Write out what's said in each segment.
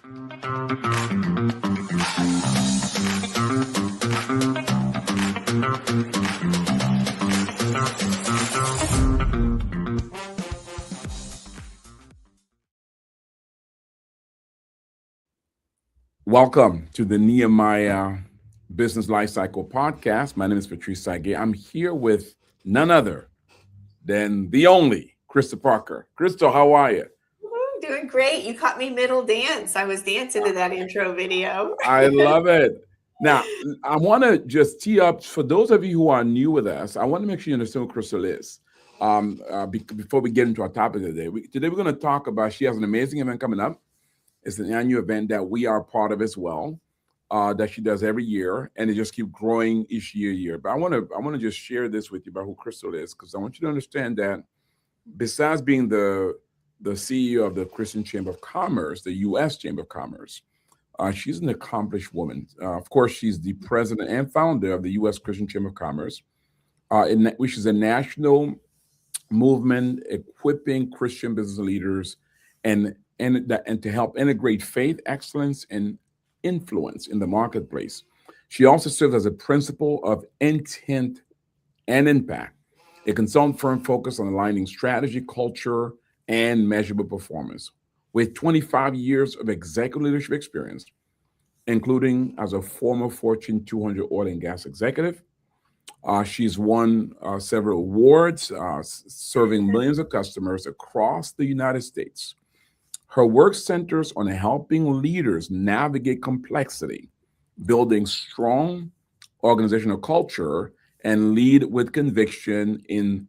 Welcome to the Nehemiah Business Lifecycle Podcast. My name is Patrice Tsague. I'm here with none other than the only Krystal Parker. Krystal, how are you? Doing great. You caught me middle dance. I was dancing to that intro video. I love it. Now, I want to just tee up for those of you who are new with us. I want to make sure you understand what Krystal is. Before we get into our topic of the day, today we're going to talk about. She has an amazing event coming up. It's an annual event that we are part of as well, that she does every year, and it just keeps growing each year. But I want to just share this with you about who Krystal is, because I want you to understand that besides being the CEO of the Christian Chamber of Commerce, the U.S. Chamber of Commerce, she's an accomplished woman. Of course, she's the president and founder of the U.S. Christian Chamber of Commerce, which is a national movement equipping Christian business leaders and to help integrate faith, excellence, and influence in the marketplace. She also serves as a principal of Intent and Impact, a consulting firm focused on aligning strategy, culture, and measurable performance. With 25 years of executive leadership experience, including as a former Fortune 200 oil and gas executive, she's won several awards, serving millions of customers across the United States. Her work centers on helping leaders navigate complexity, building strong organizational culture, and lead with conviction in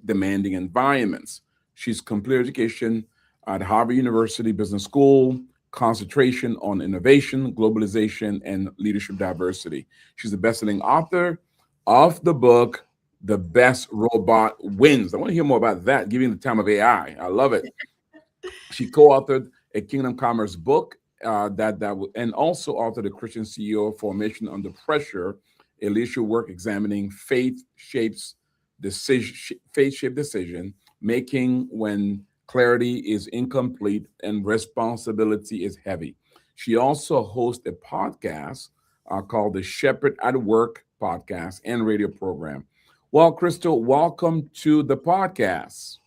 demanding environments. She's completed education at Harvard University Business School, concentration on innovation, globalization, and leadership diversity. She's a best-selling author of the book, The Best Robot Wins. I want to hear more about that, given the time of AI. I love it. She co-authored a Kingdom Commerce book and also authored a Christian CEO Formation Under Pressure, a leadership work examining faith-shaped decision making when clarity is incomplete and responsibility is heavy. She also hosts a podcast called the Shepherd at Work podcast and radio program. Well, Krystal, welcome to the podcast.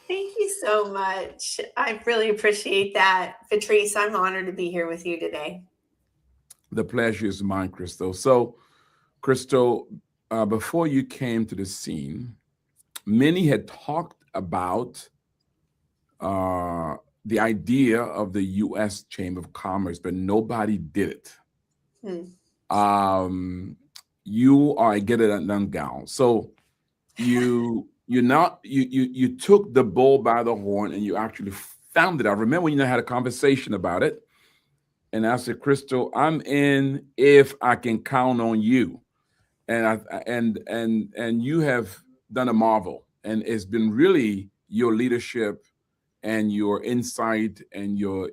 Thank you so much. I really appreciate that. Patrice, I'm honored to be here with you today. The pleasure is mine, Krystal. So, Krystal, before you came to the scene, many had talked about the idea of the U.S. Chamber of Commerce, but nobody did it. You are a get it done gal. So you took the bull by the horn and you actually found it. I remember when you had a conversation about it, and I said, Krystal, I'm in if I can count on you. And you have done a marvel, and it's been really your leadership and your insight and your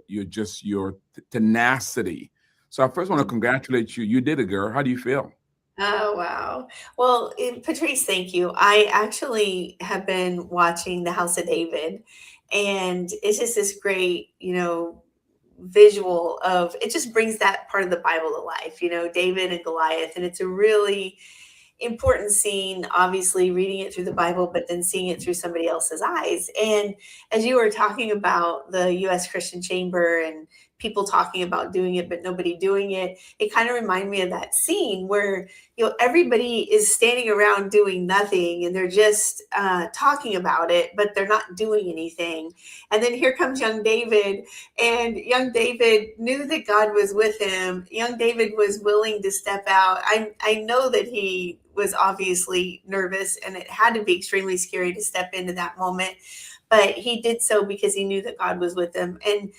tenacity. So I first want to congratulate you. You did it, girl. How do you feel? Oh, wow. Well, Patrice, thank you. I actually have been watching The House of David, and it's just this great, visual of it. Just brings that part of the Bible to life, David and Goliath. And it's a really important scene, obviously reading it through the Bible, but then seeing it through somebody else's eyes. And as you were talking about the U.S. Christian Chamber and people talking about doing it, but nobody doing it, it kind of reminded me of that scene where, everybody is standing around doing nothing and they're just talking about it, but they're not doing anything. And then here comes young David, and young David knew that God was with him. Young David was willing to step out. I know that he was obviously nervous, and it had to be extremely scary to step into that moment. But he did so because he knew that God was with him. And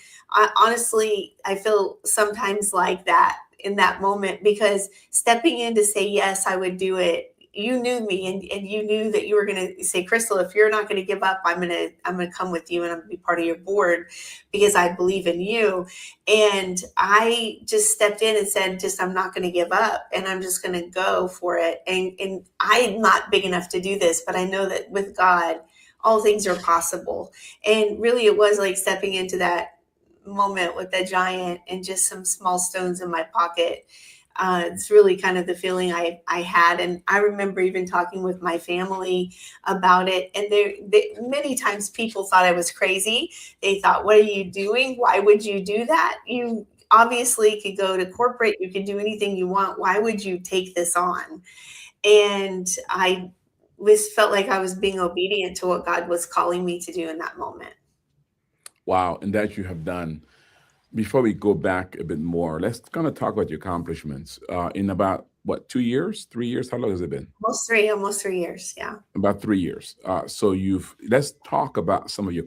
honestly, I feel sometimes like that in that moment, because stepping in to say, yes, I would do it. You knew me, and you knew that you were going to say, Krystal, if you're not going to give up, I'm going to come with you and I'm going to be part of your board because I believe in you. And I just stepped in and said, I'm not going to give up, and I'm just going to go for it. And I'm not big enough to do this, but I know that with God, all things are possible. And really, it was like stepping into that moment with a giant and just some small stones in my pocket. It's really kind of the feeling I had. And I remember even talking with my family about it. And many times people thought I was crazy. They thought, what are you doing? Why would you do that? You obviously could go to corporate. You could do anything you want. Why would you take this on? And I felt like I was being obedient to what God was calling me to do in that moment. Wow. And that you have done. Before we go back a bit more, let's kind of talk about your accomplishments. In about what, 2 years, 3 years? How long has it been? Almost 3 years. Yeah. About 3 years. So let's talk about some of your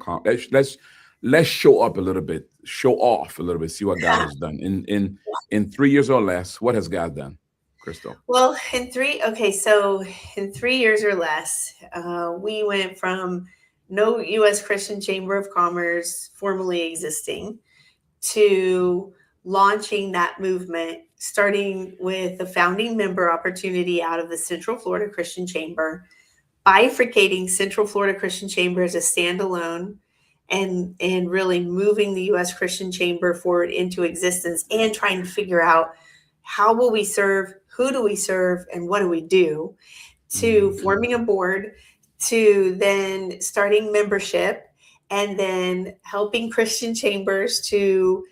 let's show up a little bit, show off a little bit, see what God has done in 3 years or less. What has God done, Krystal? Well, in 3 years or less, we went from no U.S. Christian Chamber of Commerce formally existing to launching that movement, starting with a founding member opportunity out of the Central Florida Christian Chamber, bifurcating Central Florida Christian Chamber as a standalone, and really moving the U.S. Christian Chamber forward into existence, and trying to figure out how will we serve, who do we serve, and what do we do, to forming a board, to then starting membership, and then helping Christian chambers to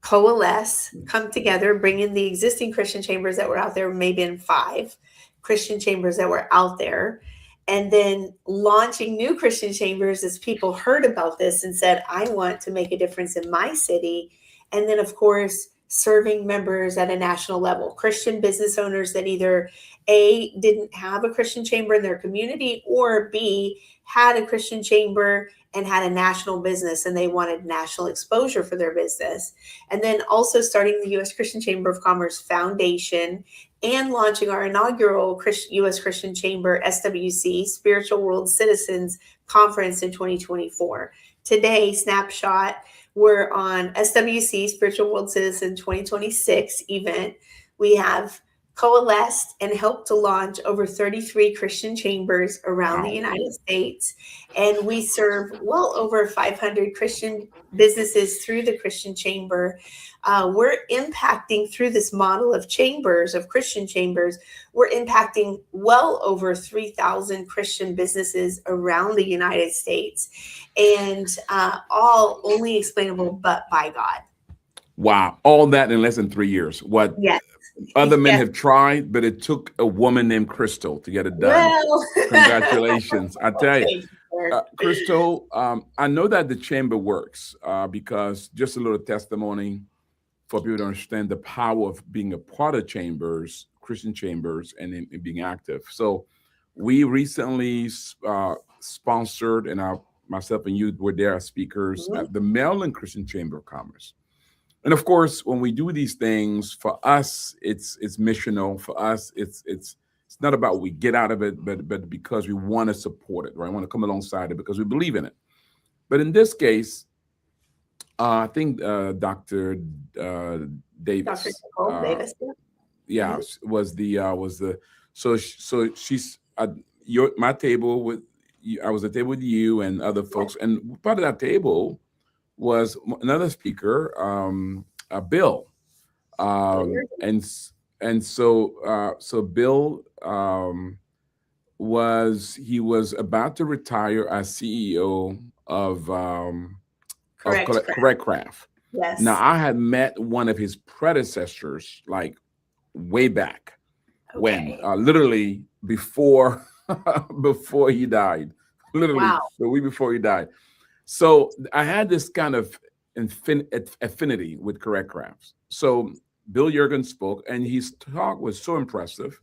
coalesce, come together, bring in the existing Christian chambers that were out there, maybe in 5 Christian chambers that were out there, and then launching new Christian chambers as people heard about this and said, I want to make a difference in my city. And then, of course, serving members at a national level, Christian business owners that either A, didn't have a Christian chamber in their community, or B, had a Christian chamber and had a national business and they wanted national exposure for their business. And then also starting the U.S. Christian Chamber of Commerce Foundation and launching our inaugural U.S. Christian Chamber SWC Spiritual World Citizens Conference in 2024. Today, snapshot, we're on SWC Spiritual World Citizen 2026 event. We have coalesced and helped to launch over 33 Christian chambers around the United States. And we serve well over 500 Christian businesses through the Christian Chamber. We're impacting through this model of chambers, of Christian chambers, we're impacting well over 3,000 Christian businesses around the United States, and all only explainable but by God. Wow. All that in less than 3 years. What? Yes. Other men have tried, but it took a woman named Krystal to get it done. Well. Congratulations. I tell you, Krystal, I know that the chamber works because just a little testimony for people to understand the power of being a part of chambers, Christian chambers, and in being active. So we recently sponsored, and myself and you were there as speakers at the Maryland Christian Chamber of Commerce. And of course, when we do these things, for us, it's missional. For us, it's not about what we get out of it, but because we want to support it, right? I want to come alongside it because we believe in it. But in this case, I think Dr. Davis, Dr. Nicole Davis, yeah, was the so she's my table with you. I was at the table with you and other folks, and part of that table was another speaker, Bill, and so Bill was about to retire as CEO of Correct Craft. Yes. Now I had met one of his predecessors like way back when, literally before he died, literally the week before he died. So I had this kind of affinity with Correct Crafts. So Bill Yergin spoke, and his talk was so impressive,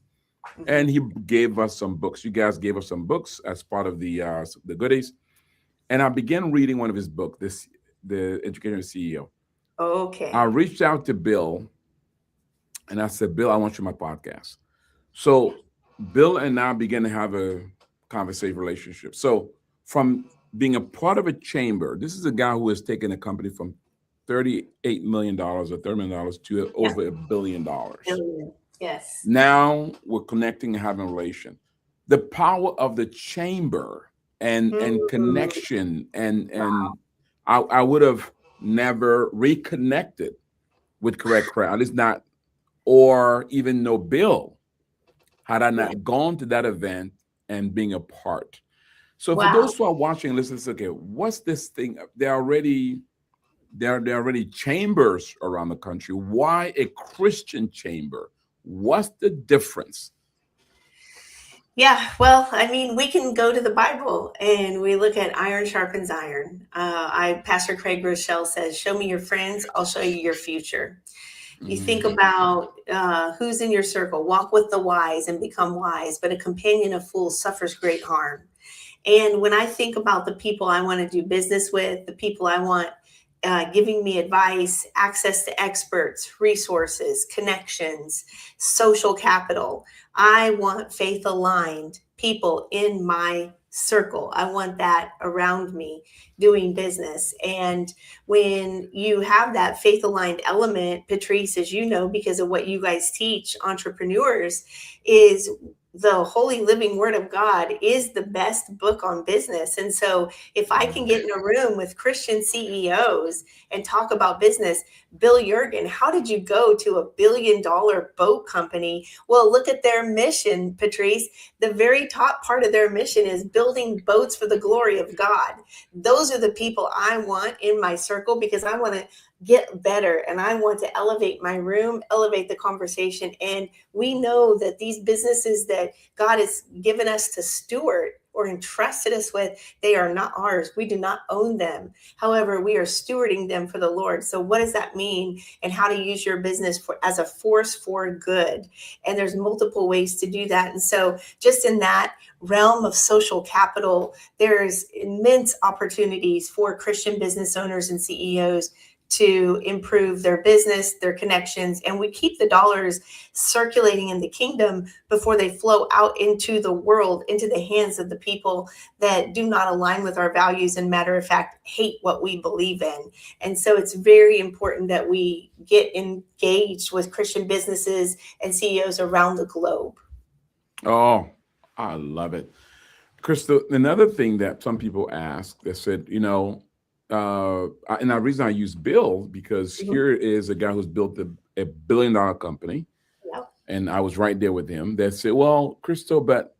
and he gave us some books. You guys gave us some books as part of the goodies, and I began reading one of his books, the Educator and CEO. Okay. I reached out to Bill, and I said, Bill, I want you on my podcast. So Bill and I began to have a conversation relationship. So from being a part of a chamber, this is a guy who has taken a company from $38 million or $30 million to over $1 billion. Yes. Now we're connecting and having a relation. The power of the chamber and connection and I would have never reconnected with correct crowd. At least not, or even know Bill had I Yeah. not gone to that event and being a part. So for Wow. those who are watching and listening, okay, what's this thing? There are already chambers around the country. Why a Christian chamber? What's the difference? Yeah, well, I mean, we can go to the Bible and we look at iron sharpens iron. Pastor Craig Rochelle says, "Show me your friends, I'll show you your future." You think Mm. about who's in your circle. Walk with the wise and become wise, but a companion of fools suffers great harm. And when I think about the people I want to do business with, the people I want giving me advice, access to experts, resources, connections, social capital, I want faith aligned people in my circle. I want that around me doing business. And when you have that faith aligned element, Patrice, as you know, because of what you guys teach entrepreneurs, is the holy living word of God is the best book on business. And so if I can get in a room with Christian CEOs and talk about business, Bill Jurgen, how did you go to $1 billion boat company? Well, look at their mission, Patrice. The very top part of their mission is building boats for the glory of God. Those are the people I want in my circle because I want to get better and I want to elevate my room, elevate the conversation. And we know that these businesses that God has given us to steward or entrusted us with, they are not ours. We do not own them. However, we are stewarding them for the Lord. So what does that mean and how to use your business as a force for good? And there's multiple ways to do that. And so just in that realm of social capital, there's immense opportunities for Christian business owners and CEOs to improve their business, their connections, and we keep the dollars circulating in the kingdom before they flow out into the world, into the hands of the people that do not align with our values and, matter of fact, hate what we believe in. And so it's very important that we get engaged with Christian businesses and CEOs around the globe. Oh, I love it. Krystal, another thing that some people ask, they said, and the reason I use Bill, because Mhm. here is a guy who's built a billion-dollar company, Yep. and I was right there with him. They said, well, Krystal, but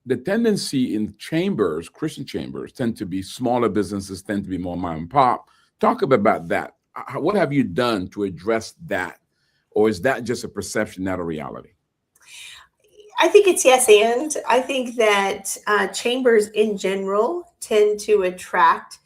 the tendency in chambers, Christian chambers, tend to be smaller businesses, tend to be more mom and pop. Talk about that. What have you done to address that? Or is that just a perception, not a reality? I think it's yes, and I think that chambers in general tend to attract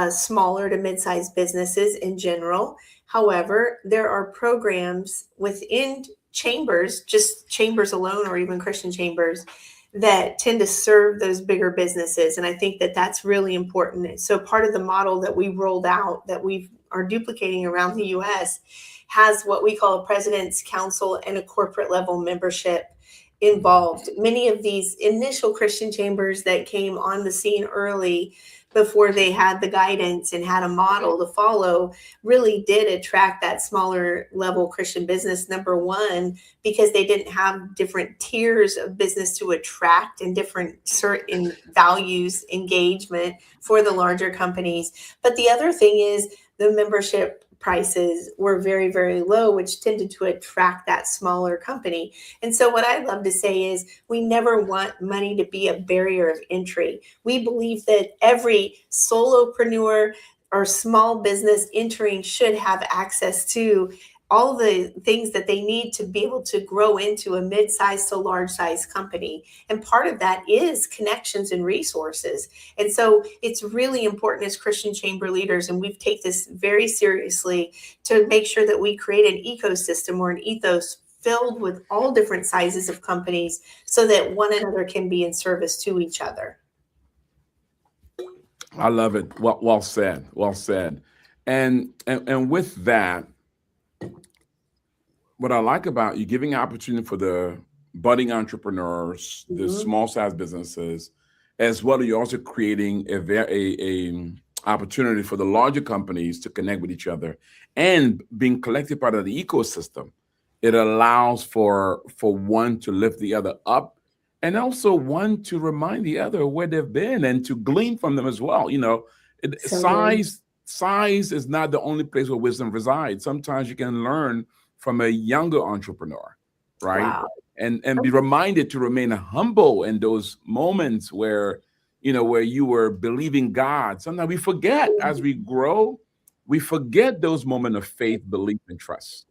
smaller to mid-sized businesses in general. However, there are programs within chambers, just chambers alone, or even Christian chambers, that tend to serve those bigger businesses. And I think that that's really important. So part of the model that we rolled out that we are duplicating around the US has what we call a president's council and a corporate level membership involved. Many of these initial Christian chambers that came on the scene early before they had the guidance and had a model to follow really did attract that smaller level Christian business. Number one, because they didn't have different tiers of business to attract and different certain values engagement for the larger companies. But the other thing is the membership prices were very, very low, which tended to attract that smaller company. And so what I love to say is we never want money to be a barrier of entry. We believe that every solopreneur or small business entering should have access to all the things that they need to be able to grow into a mid-sized to large-sized company. And part of that is connections and resources. And so it's really important as Christian chamber leaders, and we take this very seriously, to make sure that we create an ecosystem or an ethos filled with all different sizes of companies so that one another can be in service to each other. I love it. Well said. Well said. And with that, what I like about you giving opportunity for the budding entrepreneurs, the Mhm. small size businesses, as well as you're also creating a opportunity for the larger companies to connect with each other and being collective part of the ecosystem. It allows for one to lift the other up and also one to remind the other where they've been and to glean from them as well. So good. Size is not the only place where wisdom resides. Sometimes you can learn from a younger entrepreneur, right? Wow. And be reminded to remain humble in those moments where, where you were believing God. Sometimes we forget as we grow, we forget those moments of faith, belief, and trust.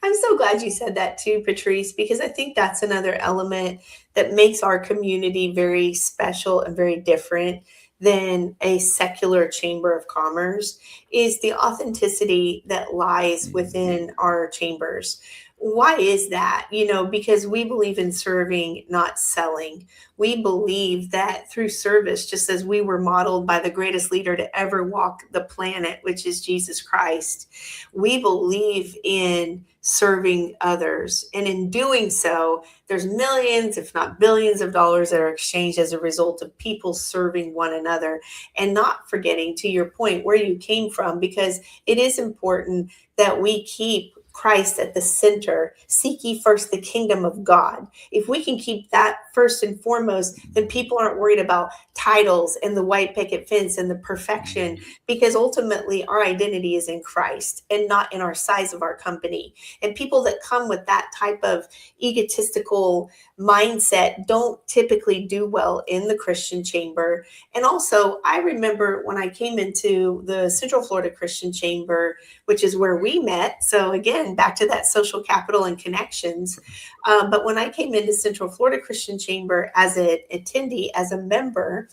I'm so glad you said that too, Patrice, because I think that's another element that makes our community very special and very different than a secular chamber of commerce is the authenticity that lies Mhm. within our chambers. Why is that? Because we believe in serving, not selling. We believe that through service, just as we were modeled by the greatest leader to ever walk the planet, which is Jesus Christ, we believe in serving others. And in doing so, there's millions, if not billions of dollars that are exchanged as a result of people serving one another and not forgetting, to your point, where you came from, because it is important that we keep Christ at the center. Seek ye first the kingdom of God. If we can keep that first and foremost, then people aren't worried about titles and the white picket fence and the perfection, because ultimately our identity is in Christ and not in our size of our company. And people that come with that type of egotistical mindset don't typically do well in the Christian chamber. And also, I remember when I came into the Central Florida Christian Chamber, which is where we met. So, again, back to that social capital and connections. But when I came into Central Florida Christian Chamber as an attendee, as a member,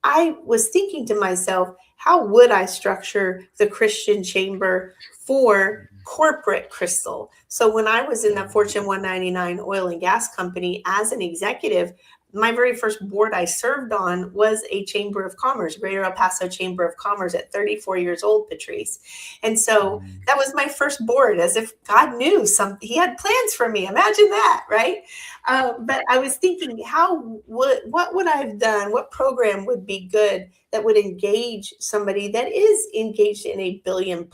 I was thinking to myself, how would I structure the Christian chamber for corporate Krystal? So when I was in the Fortune 199 oil and gas company as an executive, my very first board I served on was a chamber of commerce, Greater El Paso Chamber of Commerce, at 34 years old, Patrice. And so that was my first board, as if God knew something. He had plans for me. Imagine that, right? But I was thinking, what would I have done? What program would be good that would engage somebody that is engaged in a $1 billion+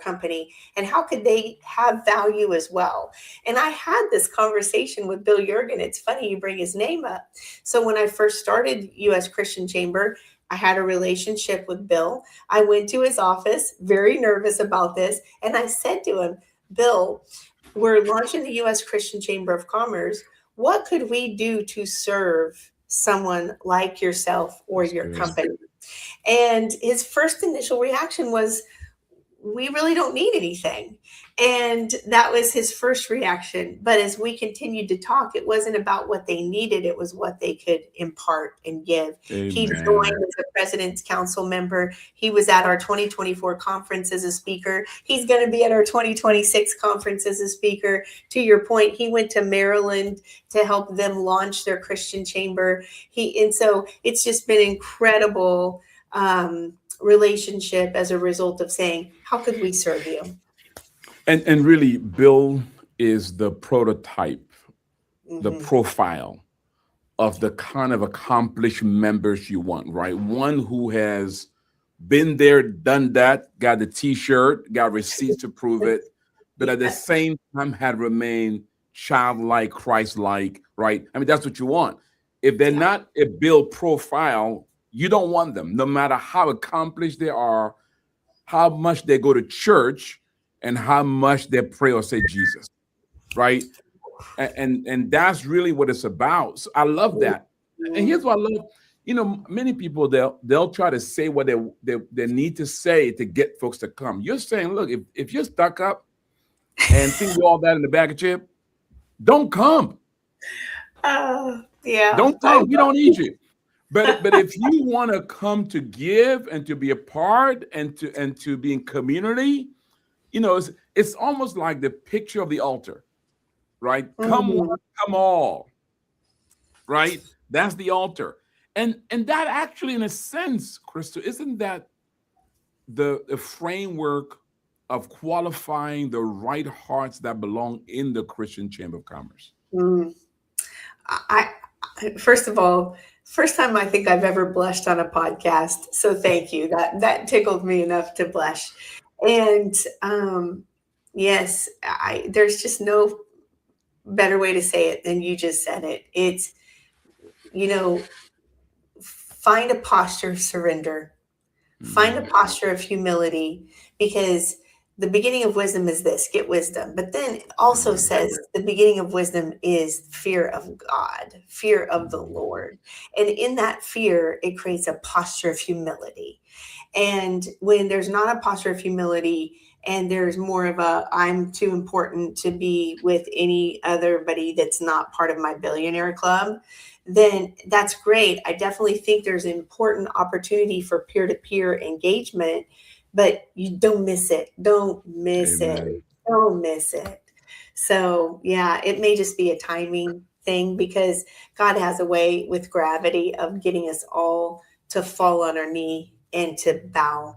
company, and how could they have value as well? And I had this conversation with Bill Jurgen. It's funny you bring his name up. So when I first started U.S. Christian Chamber, I had a relationship with Bill. I went to his office, very nervous about this, and I said to him, Bill, we're launching the U.S. Christian Chamber of Commerce. What could we do to serve someone like yourself or That's your good. company? And his first initial reaction was, we really don't need anything. And that was his first reaction. But as we continued to talk, it wasn't about what they needed, it was what they could impart and give. He joined Amen. as a president's council member. He was at our 2024 conference as a speaker. He's going to be at our 2026 conference as a speaker. To your point, he went to Maryland to help them launch their Christian chamber. And so it's just been incredible. Relationship as a result of saying, how could we serve you? And really, Bill is the prototype, the Mm-hmm. profile of the kind of accomplished members you want, right? One who has been there, done that, got the t-shirt, got receipts to prove it, but at the Yes. same time had remained childlike, Christ-like, right? I mean, that's what you want. If they're Yeah. not a Bill profile, you don't want them, no matter how accomplished they are, how much they go to church, and how much they pray or say Jesus, right? And that's really what it's about. So I love that. And Mhm. here's what I love. Many people they'll try to say what they need to say to get folks to come. You're saying, look, if you're stuck up and think you're all that in the bag of chip, don't come. Yeah, Don't I come. We don't need you. But if you want to come to give and to be a part and to be in community, it's almost like the picture of the altar, right? Come one, Mhm. come all, right? That's the altar. And that actually, in a sense, Krystal, isn't that the framework of qualifying the right hearts that belong in the Christian Chamber of Commerce? Mm. I, first of all, first time I think I've ever blushed on a podcast. So thank you. That tickled me enough to blush. And yes, there's just no better way to say it than you just said it. It's, you know, find a posture of surrender. Find a posture of humility, because the beginning of wisdom is this, get wisdom. But then it also says the beginning of wisdom is fear of God, fear of the Lord. And in that fear, it creates a posture of humility. And when there's not a posture of humility, and there's more of a, I'm too important to be with any other buddy that's not part of my billionaire club, then that's great. I definitely think there's an important opportunity for peer-to-peer engagement, but you don't miss it. Don't miss it. Amen. Don't miss it. So yeah, it may just be a timing thing, because God has a way with gravity of getting us all to fall on our knee and to bow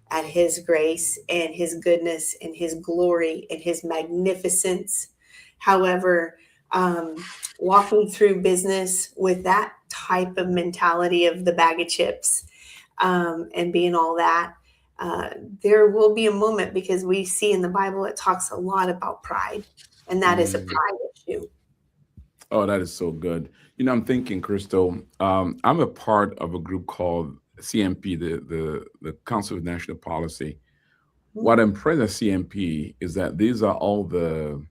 at his grace and his goodness and his glory and his magnificence. However, walking through business with that type of mentality of the bag of chips, and being all that, there will be a moment, because we see in the Bible it talks a lot about pride, and that is a pride issue. Oh, that is so good. I'm thinking, Krystal, I'm a part of a group called CMP, the Council of National Policy. What I'm impressed at CMP is that these are all the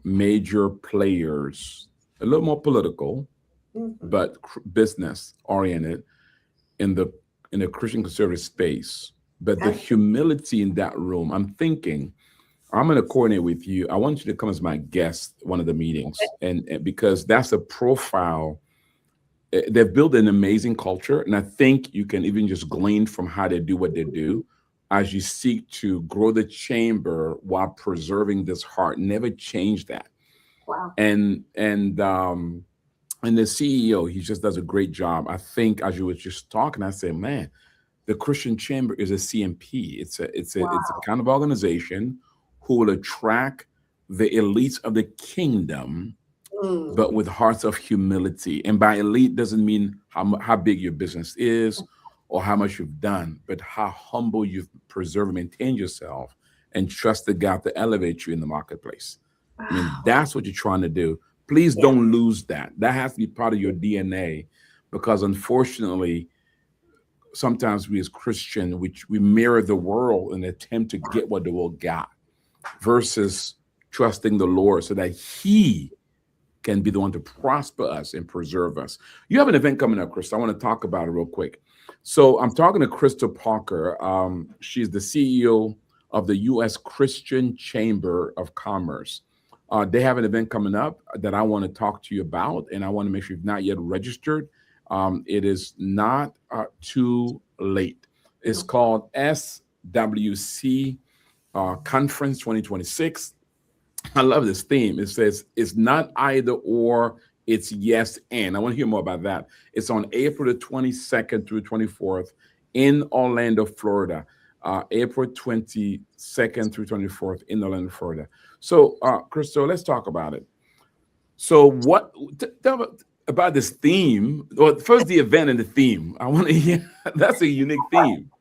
major players, a little more political, Mhm. but business oriented in the Christian conservative space. But the Okay. humility in that room, I'm thinking, I'm going to coordinate with you. I want you to come as my guest one of the meetings, and because that's a profile. They've built an amazing culture, and I think you can even just glean from how they do what they do as you seek to grow the chamber while preserving this heart. Never change that. Wow. And the CEO, he just does a great job. I think as you were just talking, I said, man, the Christian Chamber is a CMP. It's a Wow. kind of organization who will attract the elites of the kingdom, Mm. but with hearts of humility. And by elite doesn't mean how big your business is or how much you've done, but how humble you've preserved and maintained yourself and trusted God to elevate you in the marketplace. I mean, Wow. that's what you're trying to do. Please Yeah. don't lose that. That has to be part of your DNA, because unfortunately, sometimes we as Christian, we mirror the world and attempt to get what the world got versus trusting the Lord so that He can be the one to prosper us and preserve us. You have an event coming up, Chris. I want to talk about it real quick. So I'm talking to Krystal Parker. She's the CEO of the U.S. Christian Chamber of Commerce. They have an event coming up that I want to talk to you about, and I want to make sure you've not yet registered. It is not too late. It's called SWC Conference 2026. I love this theme. It says it's not either or, it's yes and. I want to hear more about that. It's on April the 22nd through 24th in Orlando, Florida. April 22nd through 24th in Orlando, Florida. So, Krystal, let's talk about it. So, tell about this theme? Well, first, the event and the theme. I want to hear. That's a unique theme.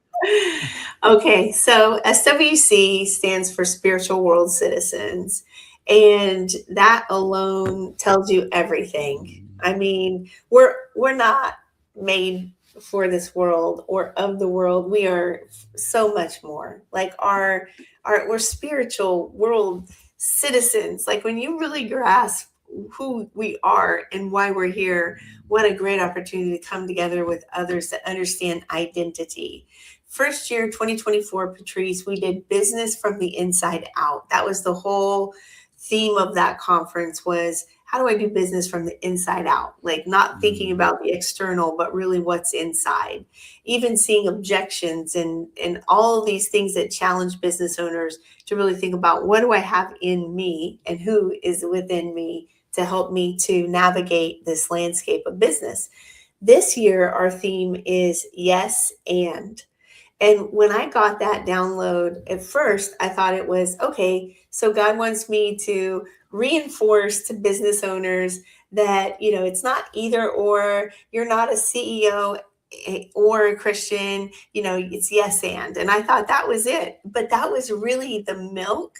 Okay, so SWC stands for Spiritual World Citizens, and that alone tells you everything. I mean, we're not made for this world or of the world. We are so much more. Like our we're spiritual world citizens. Like when you really grasp who we are and why we're here, what a great opportunity to come together with others that understand identity. First year 2024, Patrice, we did business from the inside out. That was the whole theme of that conference, was how do I do business from the inside out? Like not thinking about the external, but really what's inside. Even seeing objections and all of these things that challenge business owners to really think about, what do I have in me and who is within me to help me to navigate this landscape of business. This year, our theme is yes and. And when I got that download at first, I thought it was okay. So God wants me to reinforce to business owners that, it's not either or, you're not a CEO or a Christian, it's yes and I thought that was it. But that was really the milk.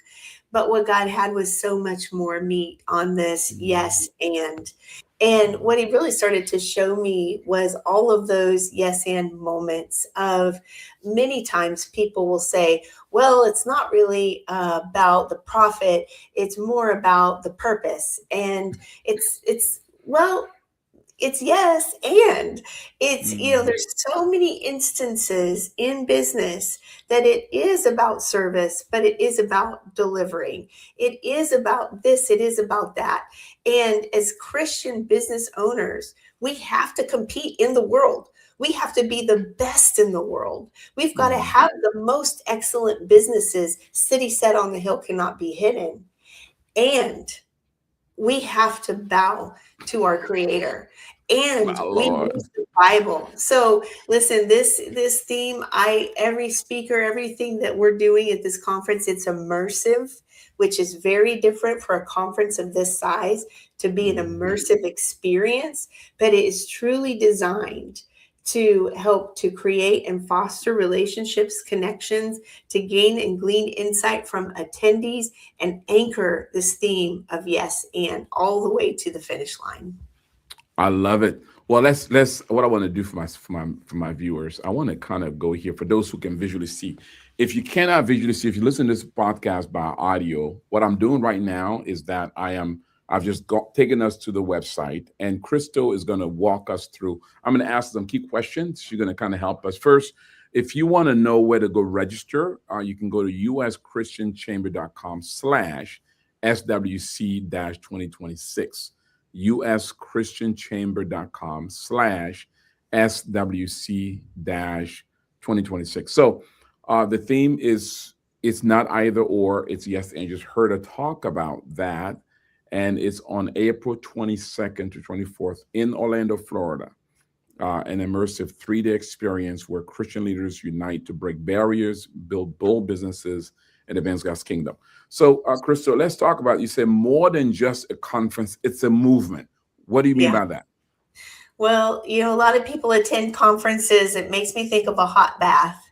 But what God had was so much more meat on this yes and. And what he really started to show me was all of those yes and moments of many times people will say, well, it's not really about the profit. It's more about the purpose. And well, it's yes and it's Mm. there's so many instances in business that it is about service, but it is about delivering, it is about this, it is about that. And as Christian business owners, we have to compete in the world. We have to be the best in the world. We've got to Mm. have the most excellent businesses. City set on the hill cannot be hidden. And we have to bow to our creator, My and we Lord. use the Bible. So listen, this theme, I every speaker, everything that we're doing at this conference, it's immersive, which is very different for a conference of this size to be an Mm. immersive experience, but it is truly designed to help to create and foster relationships, connections, to gain and glean insight from attendees, and anchor this theme of yes and all the way to the finish line. I love it. Well, let's what I want to do for my viewers. I want to kind of go here for those who can visually see. If you cannot visually see, if you listen to this podcast by audio, what I'm doing right now is that I've just taken us to the website, and Krystal is going to walk us through. I'm going to ask some key questions. She's going to kind of help us. First, if you want to know where to go register, you can go to uschristianchamber.com/SWC-2026. uschristianchamber.com/SWC-2026. So the theme is it's not either or, it's yes and. Just heard a talk about that. And it's on April 22nd to 24th in Orlando, Florida. An immersive 3-day experience where Christian leaders unite to break barriers, build bold businesses, and advance God's kingdom. So, Krystal, let's talk about, you said more than just a conference, it's a movement. What do you mean Yeah. by that? Well, a lot of people attend conferences. It makes me think of a hot bath.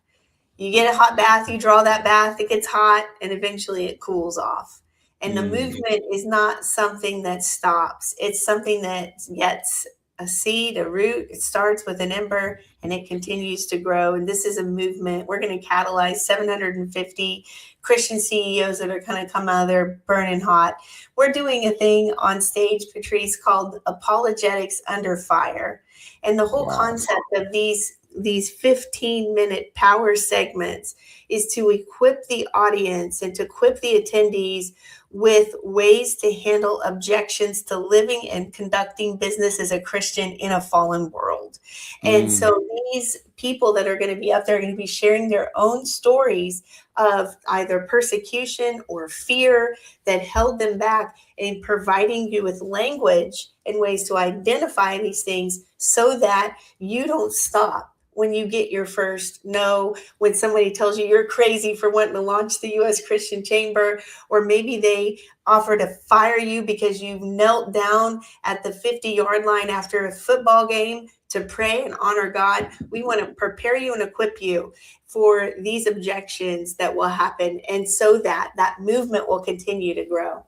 You get a hot bath, you draw that bath, it gets hot, and eventually it cools off. And the Mm. movement is not something that stops. It's something that gets a seed, a root. It starts with an ember and it continues to grow. And this is a movement. We're going to catalyze 750 Christian CEOs that are going to come out of there burning hot. We're doing a thing on stage, Patrice, called Apologetics Under Fire. And the whole Wow. concept of these 15-minute power segments is to equip the audience and to equip the attendees with ways to handle objections to living and conducting business as a Christian in a fallen world. And Mm. so these people that are going to be up there are going to be sharing their own stories of either persecution or fear that held them back, and providing you with language and ways to identify these things so that you don't stop when you get your first no, when somebody tells you you're crazy for wanting to launch the U.S. Christian Chamber, or maybe they offer to fire you because you knelt down at the 50-yard line after a football game to pray and honor God. We want to prepare you and equip you for these objections that will happen, and so that that movement will continue to grow.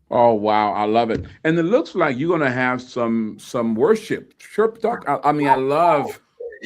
Oh wow, I love it. And it looks like you're gonna have some worship. Sure, talk. I mean, I love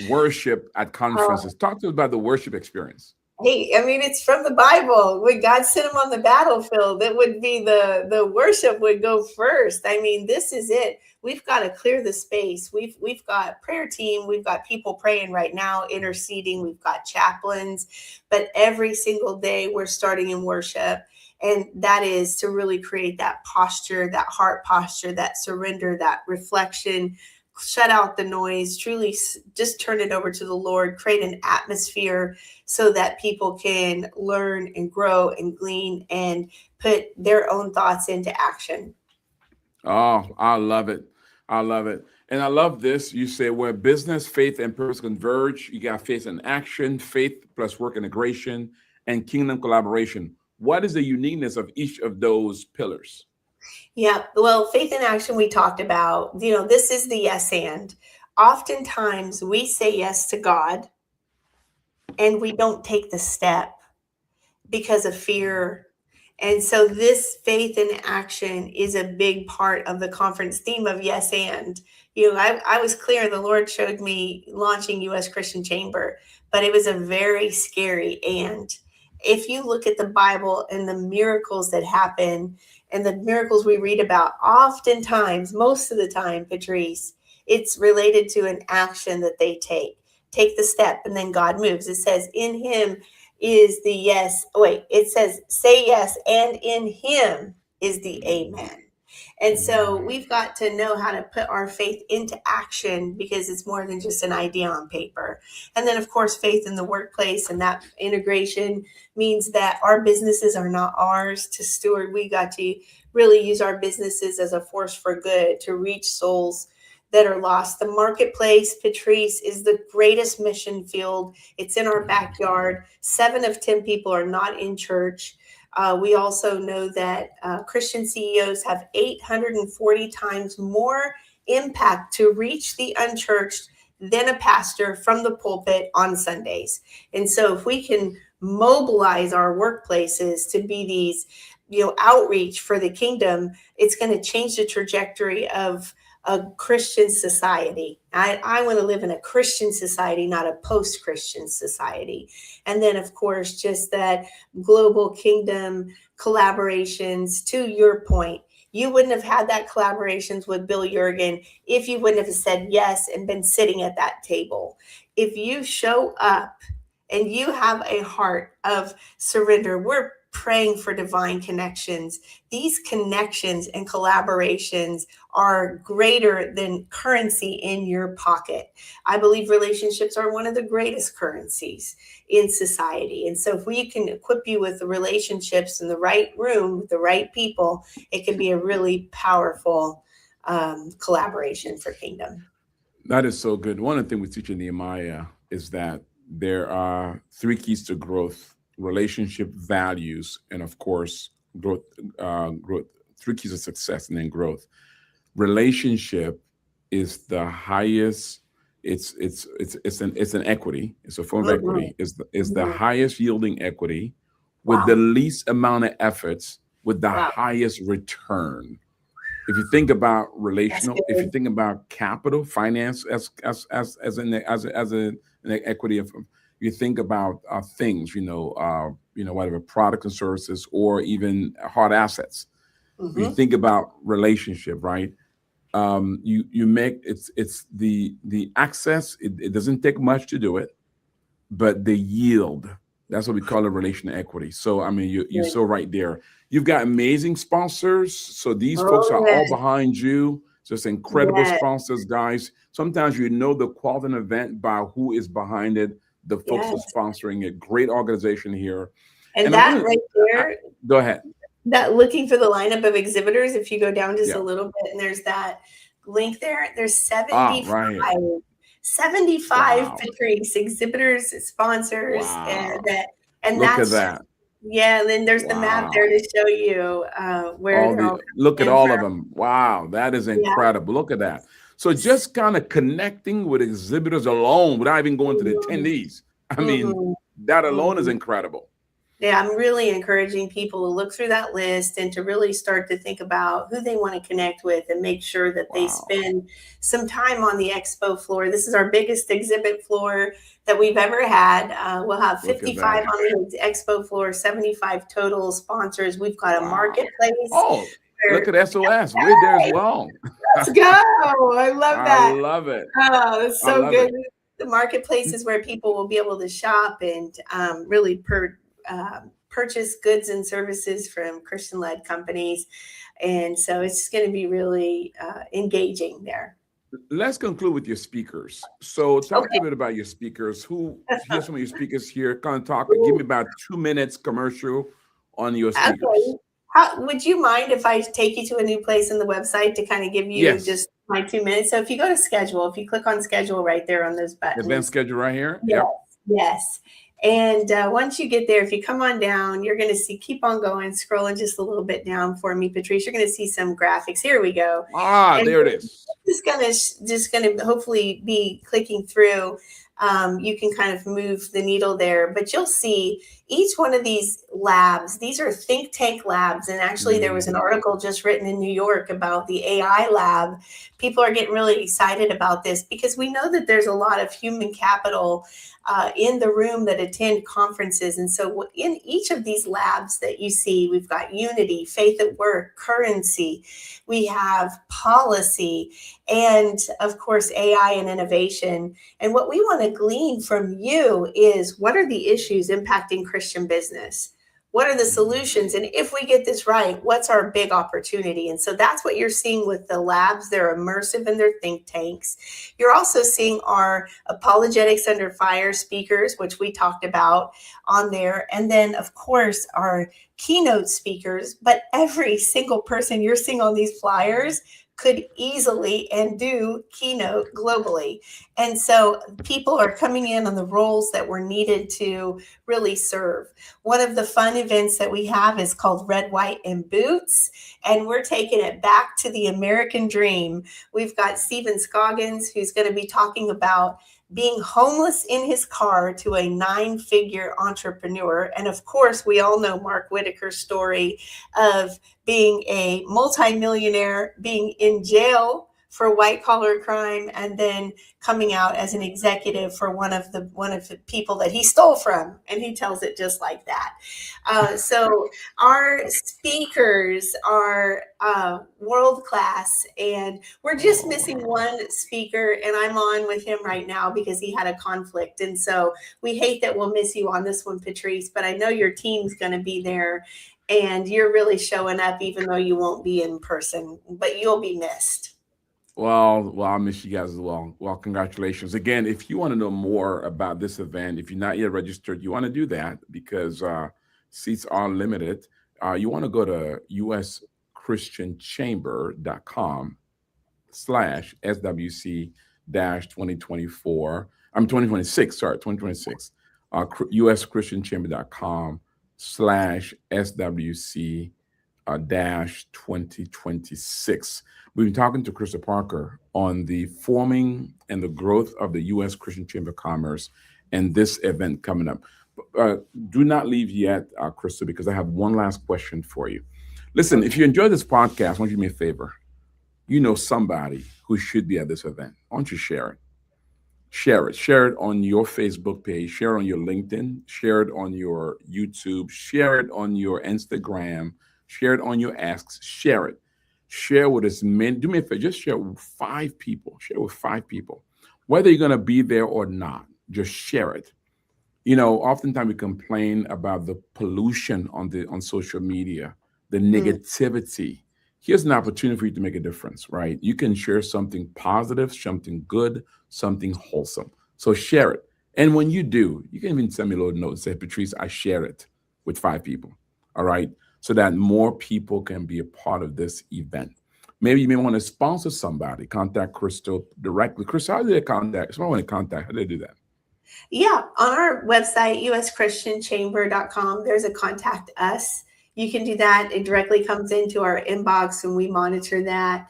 worship at conferences. Talk to us about the worship experience. Hey, I mean, it's from the Bible. When God sent him on the battlefield, it would be the worship would go first. I mean, this is it. We've got to clear the space. We've got prayer team. We've got people praying right now, interceding. We've got chaplains, but every single day we're starting in worship. And that is to really create that posture, that heart posture, that surrender, that reflection, shut out the noise, truly just turn it over to the Lord, create an atmosphere so that people can learn and grow and glean and put their own thoughts into action. Oh, I love it. I love it. And I love this. You say where business, faith, and purpose converge, you got faith and action, faith plus work integration, and kingdom collaboration. What is the uniqueness of each of those pillars? Yeah, well, faith in action, we talked about, this is the yes and. Oftentimes we say yes to God and we don't take the step because of fear And so this faith in action is a big part of the conference theme of yes and. I was clear, the Lord showed me launching U.S. Christian Chamber, but it was a very scary and. If you look at the Bible and the miracles that happen and the miracles we read about, oftentimes, most of the time, Patrice, it's related to an action that they take. Take the step and then God moves. It says in him is the yes. Wait, it says say yes, and in him is the amen. And so we've got to know how to put our faith into action because it's more than just an idea on paper. And then, of course, faith in the workplace, and that integration means that our businesses are not ours to steward. We got to really use our businesses as a force for good to reach souls that are lost. The marketplace, Patrice, is the greatest mission field. It's in our backyard. 7 of 10 people are not in church. We also know that Christian CEOs have 840 times more impact to reach the unchurched than a pastor from the pulpit on Sundays. And so if we can mobilize our workplaces to be these, outreach for the kingdom, it's going to change the trajectory of a Christian society. I want to live in a Christian society, not a post-Christian society. And then, of course, just that global kingdom collaborations. To your point, you wouldn't have had that collaborations with Bill Jurgen if you wouldn't have said yes and been sitting at that table. If you show up and you have a heart of surrender, we're praying for divine connections. These connections and collaborations are greater than currency in your pocket. I believe relationships are one of the greatest currencies in society. And so if we can equip you with the relationships in the right room with the right people, it can be a really powerful collaboration for kingdom. That is so good. One of the things we teach in Nehemiah is that there are 3 keys to growth: relationship, values, and of course, growth. Growth. 3 keys of success, and then growth. Relationship is the highest. It's an equity. It's a form of equity. Is the highest yielding equity with the least amount of efforts with the highest return. If you think about relational, if you think about capital, finance as an equity of, you think about things, whatever products and services, or even hard assets. You think about relationship, right? You make it's the access. It doesn't take much to do it, but the yield. That's what we call a relational equity. So I mean, you're so right there. You've got amazing sponsors. So these folks are all behind you. Just incredible sponsors, guys. Sometimes you know the quality of an event by who is behind it. The folks are sponsoring it. Great organization here. And that right there. Go ahead. That looking for the lineup of exhibitors, if you go down just a little bit, and there's that link there, there's 75. 75 Patrice exhibitors, sponsors, and look at that. Yeah, and then there's the map there to show you where look at all of them. Wow, that is incredible. Look at that. So just kind of connecting with exhibitors alone without even going to the attendees. I mean, that alone is incredible. Yeah, I'm really encouraging people to look through that list and to really start to think about who they want to connect with and make sure that they spend some time on the expo floor. This is our biggest exhibit floor that we've ever had. We'll have 55 on the expo floor, 75 total sponsors. We've got a marketplace. Oh, look at SOS. We're there as well. Let's go. I love that. I love it. Oh, that's so good. The marketplace is where people will be able to shop and really purchase goods and services from Christian-led companies. And so it's going to be really engaging there. Let's conclude with your speakers. So talk a bit about your speakers. Here's some of your speakers here. Kind of talk, give me about 2 minutes commercial on your speakers. Okay. Would you mind if I take you to a new place in the website to kind of give you just my 2 minutes? So if you go to schedule, if you click on schedule right there on those buttons. Event schedule right here? Yes. And once you get there, if you come on down, you're going to see, keep on going, scrolling just a little bit down for me, Patrice. You're going to see some graphics. Here we go. And there it is. Just going to hopefully be clicking through. You can kind of move the needle there, but you'll see each one of these labs, these are think tank labs. And actually, there was an article just written in New York about the AI lab. People are getting really excited about this because we know that there's a lot of human capital in the room that attend conferences. And so in each of these labs that you see, we've got unity, faith at work, currency, we have policy, and of course, AI and innovation. And what we want to glean from you is, what are the issues impacting Christian business? What are the solutions? And if we get this right, what's our big opportunity? And so that's what you're seeing with the labs. They're immersive in their think tanks. You're also seeing our apologetics under fire speakers, which we talked about on there. And then, of course, our keynote speakers. But every single person you're seeing on these flyers could easily and do keynote globally. And so people are coming in on the roles that were needed to really serve. One of the fun events that we have is called Red, White, and Boots, and we're taking it back to the American dream. We've got Stephen Scoggins, who's going to be talking about being homeless in his car to a 9-figure entrepreneur. And of course, we all know Mark Whitaker's story of being a multimillionaire, being in jail for white collar crime, and then coming out as an executive for one of the people that he stole from, and he tells it just like that. So our speakers are world class, and we're just missing one speaker, and I'm on with him right now because he had a conflict, and so we hate that we'll miss you on this one, Patrice, but I know your team's going to be there, and you're really showing up even though you won't be in person, but you'll be missed. Well, I miss you guys as well. Well, congratulations. Again, if you want to know more about this event, if you're not yet registered, you want to do that because seats are limited. You want to go to uschristianchamber.com/SWC-2024. I'm 2026, sorry, 2026. uschristianchamber.com/SWC-2026. We've been talking to Krystal Parker on the forming and the growth of the U.S. Christian Chamber of Commerce and this event coming up. Do not leave yet, Krystal, because I have one last question for you. Listen, if you enjoy this podcast, why don't you do me a favor? You know somebody who should be at this event. Why don't you share it? Share it. Share it on your Facebook page. Share it on your LinkedIn. Share it on your YouTube. Share it on your Instagram. Share it on your asks. Share it. Share with as many. Do me a favor. Just share with 5 people. Share with 5 people. Whether you're going to be there or not, just share it. You know, oftentimes we complain about the pollution on social media, the negativity. Here's an opportunity for you to make a difference, right? You can share something positive, something good, something wholesome. So share it. And when you do, you can even send me a little note and say, Patrice, I share it with 5 people. All right. So that more people can be a part of this event. Maybe you may want to sponsor somebody. Contact Krystal directly. Krystal, how do they contact? If I want to contact, how do they do that? Yeah, on our website, uschristianchamber.com, there's a contact us. You can do that. It directly comes into our inbox and we monitor that.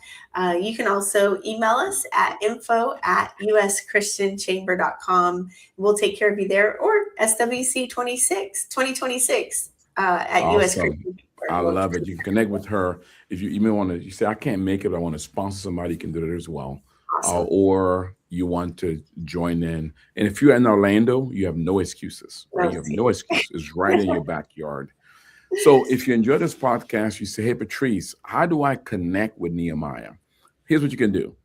You can also email us at info@uschristianchamber.com. We'll take care of you there, or SWC 2026 at US Awesome. Christian Chamber. I love it. You can connect with her. If you may want to, you say, I can't make it, but I want to sponsor somebody, you can do that as well. Awesome. Or you want to join in. And if you're in Orlando, you have no excuses. Right? You have no excuses. It's right in your backyard. So if you enjoy this podcast, you say, hey, Patrice, how do I connect with Nehemiah? Here's what you can do.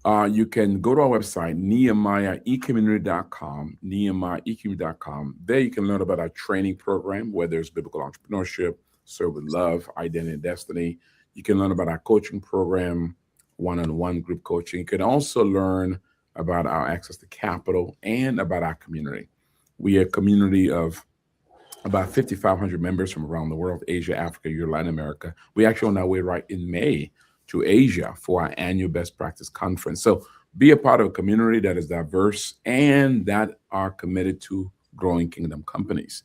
You can go to our website, nehemiahecommunity.com, nehemiahecommunity.com. There you can learn about our training program, whether it's biblical entrepreneurship, serve with love, identity and destiny. You can learn about our coaching program, one-on-one group coaching. You can also learn about our access to capital and about our community. We are a community of about 5,500 members from around the world, Asia, Africa, Europe, Latin America. We actually on our way right in May to Asia for our annual best practice conference. So be a part of a community that is diverse and that are committed to growing kingdom companies.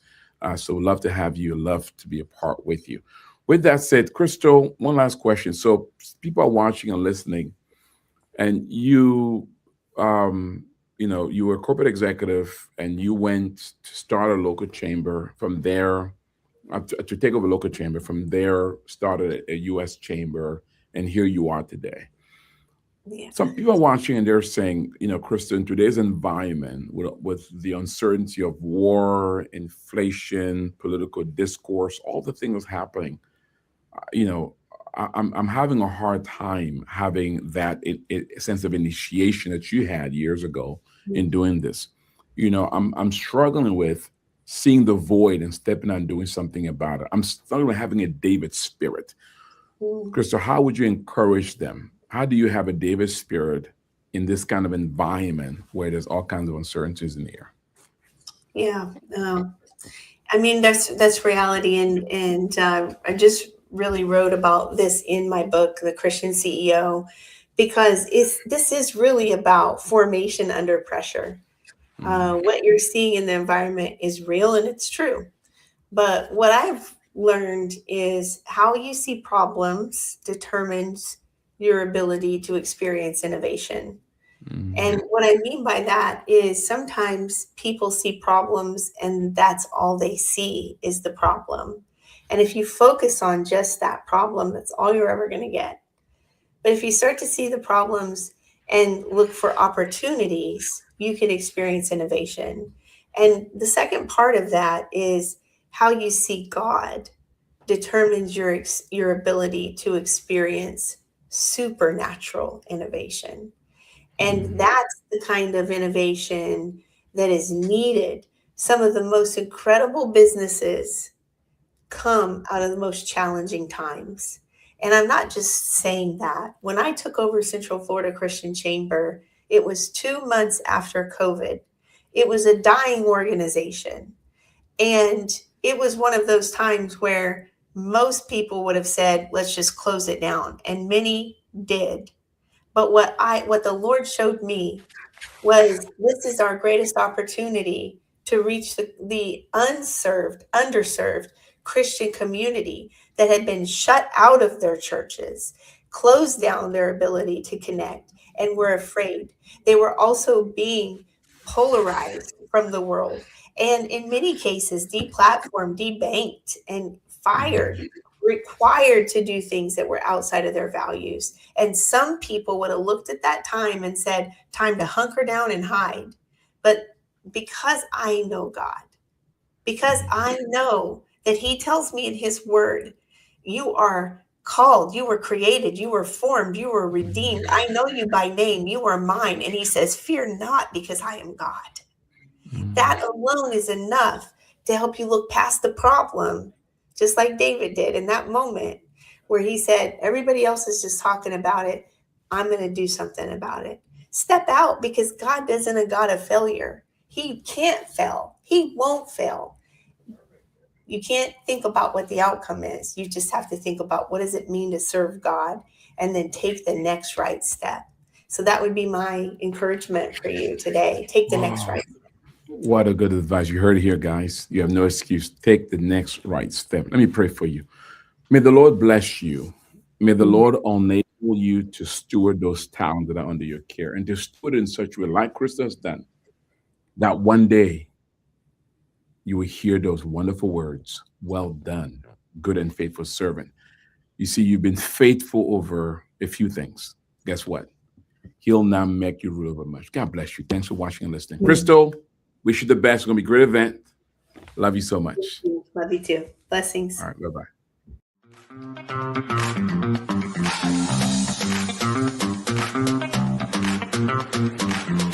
So we'd love to have you, love to be a part with you. With that said, Krystal, one last question. So people are watching and listening, and you you were a corporate executive and you went to start a local chamber. From there, to take over a local chamber. From there, started a U.S. chamber, and here you are today. Yeah. Some people are watching and they're saying, Krystal, in today's environment, with the uncertainty of war, inflation, political discourse, all the things happening, you know, I'm having a hard time having that sense of initiation that you had years ago in doing this. I'm struggling with seeing the void and stepping out and doing something about it. I'm struggling with having a David spirit. Mm. Krystal, how would you encourage them? How do you have a David spirit in this kind of environment where there's all kinds of uncertainties in the air? Yeah. I mean, that's reality. And I just really wrote about this in my book, The Christian CEO, because this is really about formation under pressure. What you're seeing in the environment is real and it's true. But what I've learned is how you see problems determines your ability to experience innovation. And what I mean by that is sometimes people see problems and that's all they see is the problem. And if you focus on just that problem, that's all you're ever going to get. But if you start to see the problems and look for opportunities, you can experience innovation. And the second part of that is how you see God determines your ability to experience supernatural innovation. And that's the kind of innovation that is needed. Some of the most incredible businesses come out of the most challenging times. And I'm not just saying that. When I took over Central Florida Christian Chamber, it was 2 months after COVID. It was a dying organization. And it was one of those times where most people would have said, let's just close it down. And many did. But what the Lord showed me was this is our greatest opportunity to reach the underserved Christian community that had been shut out of their churches, closed down their ability to connect, and were afraid. They were also being polarized from the world, and in many cases, deplatformed, debanked, and fired, required to do things that were outside of their values. And some people would have looked at that time and said, time to hunker down and hide. But because I know God, because I know that he tells me in his word, you are called, you were created, you were formed, you were redeemed. I know you by name, you are mine. And he says, fear not because I am God. That alone is enough to help you look past the problem, just like David did in that moment where he said, everybody else is just talking about it. I'm going to do something about it. Step out, because God isn't a God of failure. He can't fail. He won't fail. You can't think about what the outcome is. You just have to think about what does it mean to serve God and then take the next right step. So that would be my encouragement for you today. Take the next right step. What a good advice. You heard it here, guys. You have no excuse. Take the next right step. Let me pray for you. May the Lord bless you. May the Lord enable you to steward those talents that are under your care and to steward in such a way, like Krystal has done, that one day you will hear those wonderful words, well done, good and faithful servant. You see, you've been faithful over a few things. Guess what? He'll now make you rule over much. God bless you. Thanks for watching and listening. Krystal, wish you the best. It's going to be a great event. Love you so much. Love you too. Blessings. All right. Bye-bye.